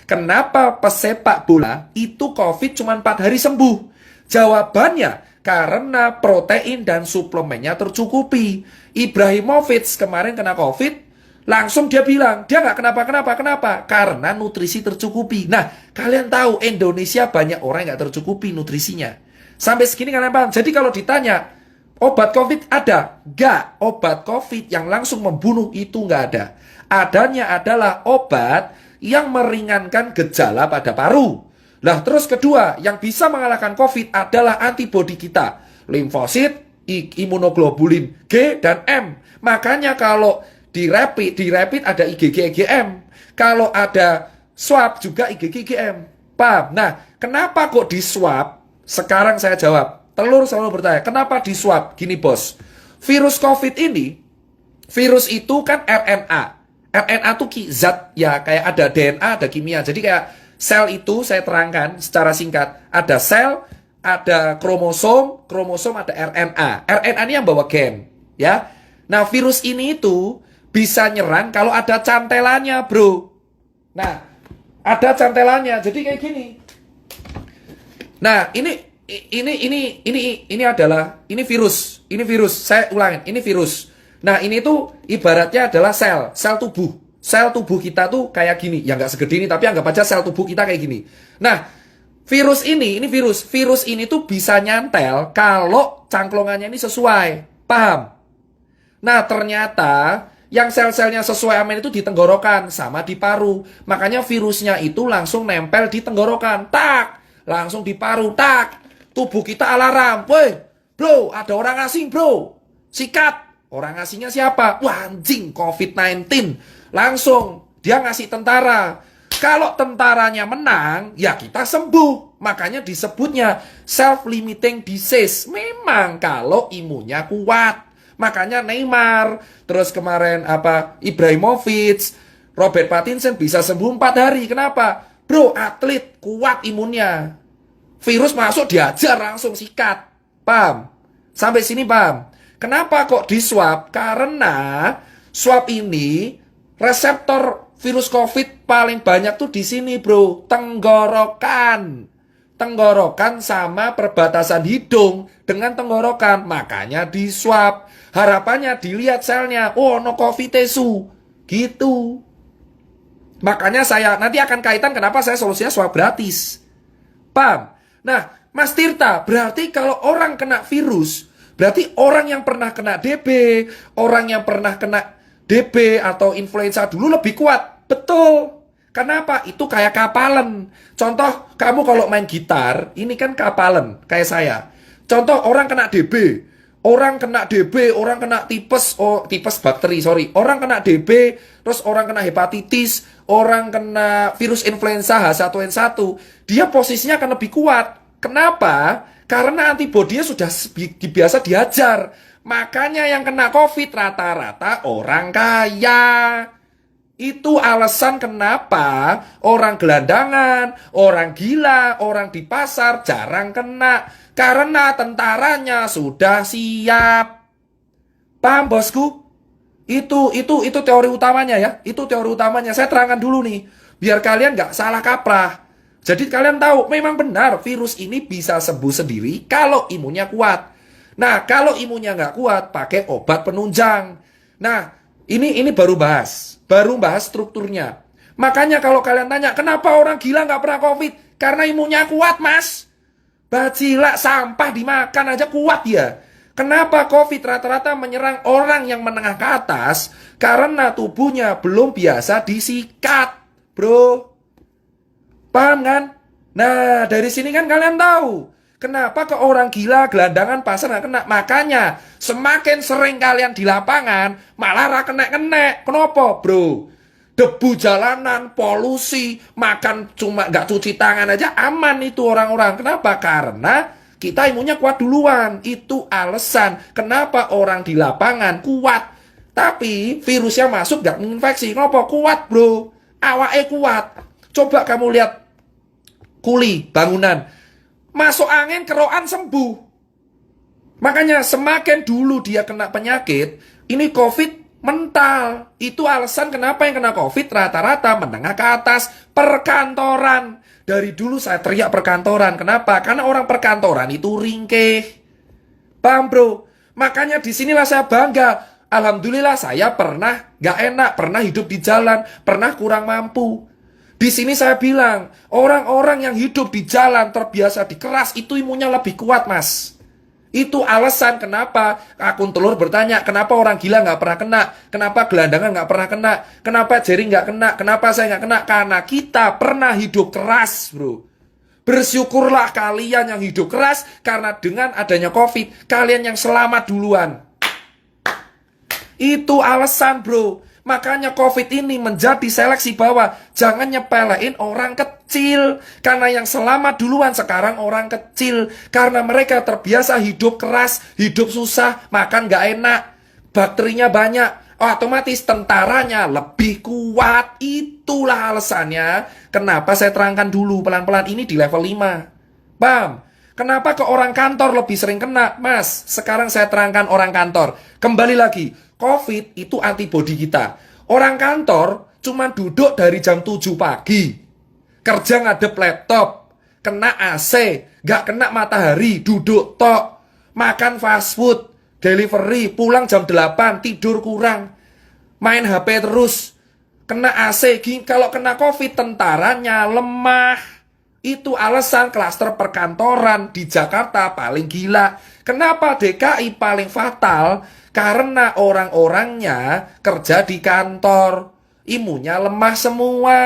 Kenapa pesepak bola itu COVID cuma 4 hari sembuh? Jawabannya karena protein dan suplemennya tercukupi. Ibrahimovic kemarin kena COVID, langsung dia bilang, dia nggak kenapa? Karena nutrisi tercukupi. Nah, kalian tahu Indonesia banyak orang yang nggak tercukupi nutrisinya. Sampai segini kalian paham? Jadi kalau ditanya, obat COVID ada? Nggak. Obat COVID yang langsung membunuh itu nggak ada. Adanya adalah obat yang meringankan gejala pada paru. Nah, terus kedua, yang bisa mengalahkan COVID adalah antibodi kita. Limfosit, imunoglobulin G dan M. Makanya kalau di rapid ada IgG IgM. Kalau ada swab juga IgG IgM. Paham? Nah, kenapa kok di swab? Sekarang saya jawab. Telur selalu bertanya, kenapa di swab? Gini bos, virus COVID ini, virus itu kan RNA. RNA itu zat ya, kayak ada DNA, ada kimia. Jadi kayak sel itu saya terangkan secara singkat. Ada sel, ada kromosom ada RNA. RNA ini yang bawa gen, ya. Nah, virus ini itu bisa nyerang kalau ada cantelannya, bro. Nah, ada cantelannya. Jadi kayak gini. Nah, ini adalah virus. Ini virus. Saya ulangin, ini virus. Nah, ini tuh ibaratnya adalah sel tubuh. Sel tubuh kita tuh kayak gini. Ya nggak segede ini, tapi anggap aja sel tubuh kita kayak gini. Nah, virus ini virus. Virus ini tuh bisa nyantel kalau cangklongannya ini sesuai. Paham? Nah, ternyata yang sel-selnya sesuai amin itu di tenggorokan sama di paru. Makanya virusnya itu langsung nempel di tenggorokan. Tak! Langsung di paru. Tak! Tubuh kita alarm. Woi, bro, ada orang asing, bro. Sikat. Orang asingnya siapa? Wah, anjing, COVID-19. Langsung dia ngasih tentara. Kalau tentaranya menang, ya kita sembuh. Makanya disebutnya self-limiting disease. Memang kalau imunnya kuat. Makanya Neymar, terus kemarin Ibrahimovic, Robert Pattinson bisa sembuh 4 hari. Kenapa? Bro, atlet kuat imunnya. Virus masuk diajar langsung sikat. Paham? Sampai sini paham? Kenapa kok di swab? Karena swab ini reseptor virus COVID paling banyak tuh di sini, bro. Tenggorokan. Tenggorokan sama perbatasan hidung dengan tenggorokan. Makanya di swab. Harapannya dilihat selnya. Oh, no COVID tesu. Gitu. Makanya saya nanti akan kaitan kenapa saya solusinya swab gratis. Paham? Nah, Mas Tirta, berarti kalau orang kena virus, berarti orang yang pernah kena DB, orang yang pernah kena DB atau influenza dulu lebih kuat. Betul. Kenapa? Itu kayak kapalan. Contoh, kamu kalau main gitar, ini kan kapalan, kayak saya. Contoh, orang kena DB, orang kena tipes, tipes bakteri, sorry. Orang kena DB, terus orang kena hepatitis, orang kena virus influenza H1N1, dia posisinya akan lebih kuat. Kenapa? Karena antibodinya sudah biasa diajar. Makanya yang kena COVID rata-rata orang kaya. Itu alasan kenapa orang gelandangan, orang gila, orang di pasar jarang kena. Karena tentaranya sudah siap. Paham bosku? Itu teori utamanya ya. Itu teori utamanya. Saya terangkan dulu nih. Biar kalian nggak salah kaprah. Jadi kalian tahu, memang benar virus ini bisa sembuh sendiri kalau imunnya kuat. Nah, kalau imunnya nggak kuat, pakai obat penunjang. Nah, ini baru bahas strukturnya. Makanya kalau kalian tanya, kenapa orang gila nggak pernah COVID? Karena imunnya kuat, mas. Bacilak sampah dimakan aja kuat ya. Kenapa COVID rata-rata menyerang orang yang menengah ke atas? Karena tubuhnya belum biasa disikat, bro. Paham kan? Nah, dari sini kan kalian tahu kenapa ke orang gila, gelandangan, pasar nggak kena. Makanya semakin sering kalian di lapangan malah kena. Kenapa, bro? Debu jalanan, polusi, makan cuma nggak cuci tangan aja aman itu orang-orang. Kenapa? Karena kita imunnya kuat duluan. Itu alasan kenapa orang di lapangan kuat. Tapi virusnya masuk nggak menginfeksi. Kenapa? Kuat, bro. Awake kuat. Coba kamu lihat kuli, bangunan. Masuk angin, kerokan sembuh. Makanya semakin dulu dia kena penyakit, ini COVID Mental. Itu alasan kenapa yang kena COVID rata-rata menengah ke atas. Perkantoran. Dari dulu saya teriak perkantoran. Kenapa? Karena orang perkantoran itu ringkih. Paham bro? Makanya disinilah saya bangga. Alhamdulillah saya pernah gak enak, pernah hidup di jalan, pernah kurang mampu. Di sini saya bilang, orang-orang yang hidup di jalan terbiasa dikeras itu imunnya lebih kuat mas. Itu alasan kenapa akun telur bertanya, kenapa orang gila nggak pernah kena, kenapa gelandangan nggak pernah kena, kenapa Jerry nggak kena, kenapa saya nggak kena, karena kita pernah hidup keras bro. Bersyukurlah kalian yang hidup keras, karena dengan adanya COVID, kalian yang selamat duluan. Itu alasan bro. Makanya COVID ini menjadi seleksi bahwa jangan nyepelein orang kecil. Karena yang selamat duluan sekarang orang kecil. Karena mereka terbiasa hidup keras, hidup susah, makan gak enak. Bakterinya banyak. Otomatis tentaranya lebih kuat. Itulah alasannya kenapa saya terangkan dulu pelan-pelan ini di level 5. Paham? Kenapa ke orang kantor lebih sering kena? Mas, sekarang saya terangkan orang kantor. Kembali lagi. COVID itu antibodi kita. Orang kantor cuma duduk dari jam 7 pagi. Kerja ngadep laptop. Kena AC. Gak kena matahari. Duduk tok. Makan fast food. Delivery. Pulang jam 8. Tidur kurang. Main HP terus. Kena AC. Kalau kena COVID tentaranya lemah. Itu alasan klaster perkantoran di Jakarta paling gila. Kenapa DKI paling fatal? Karena orang-orangnya kerja di kantor. Imunnya lemah semua.